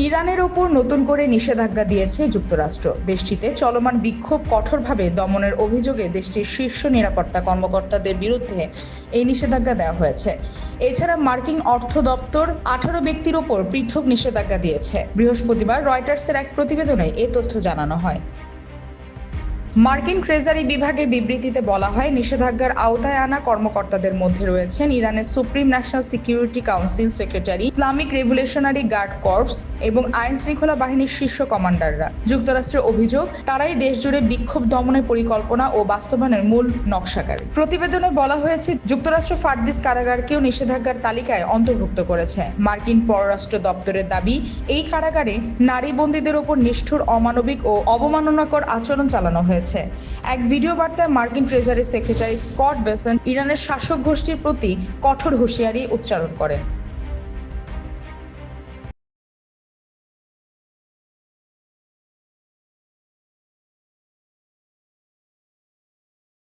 ইরানের ওপর নতুন করে নিষেধাজ্ঞা দিয়েছে যুক্তরাষ্ট্র। দেশটিতে চলমান বিক্ষোভ কঠোরভাবে দমনের অভিযোগে দেশটির শীর্ষ নিরাপত্তা কর্মকর্তাদের বিরুদ্ধে এই নিষেধাজ্ঞা দেওয়া হয়েছে। এছাড়া মার্কিন অর্থ দপ্তর 18 ব্যক্তির ওপর পৃথক নিষেধাজ্ঞা দিয়েছে। বৃহস্পতিবার রয়টার্সের এক প্রতিবেদনে এ তথ্য জানানো হয়। মার্কিন ট্রেজারি বিভাগের বিবৃতিতে বলা হয়, নিষেধাজ্ঞার আওতায় আনা কর্মকর্তাদের মধ্যে রয়েছেন ইরানের supreme national security council secretary, Islamic revolutionary guard corps এবং আইন শৃঙ্খলা বাহিনীর শীর্ষ কমান্ডাররা। যুক্তরাষ্ট্রের অভিযোগ, তারাই দেশজুড়ে বিক্ষোভ দমনের পরিকল্পনা ও বাস্তবায়নের মূল নকশাকারী। প্রতিবেদনে বলা হয়েছে, যুক্তরাষ্ট্র ফার্দিস কারাগারকেও নিষেধাজ্ঞার তালিকায় অন্তর্ভুক্ত করেছে। মার্কিন পররাষ্ট্র দপ্তরের দাবি, এই কারাগারে নারী বন্দীদের ওপর নিষ্ঠুর, অমানবিক ও অবমাননাকর আচরণ চালানো হয়েছে। এক ভিডিও বার্তায় মার্কিন ট্রেজারি সেক্রেটারি স্কট বেসেন্ট ইরানের শাসক গোষ্ঠীর প্রতি কঠোর হুঁশিয়ারি উচ্চারণ করেন।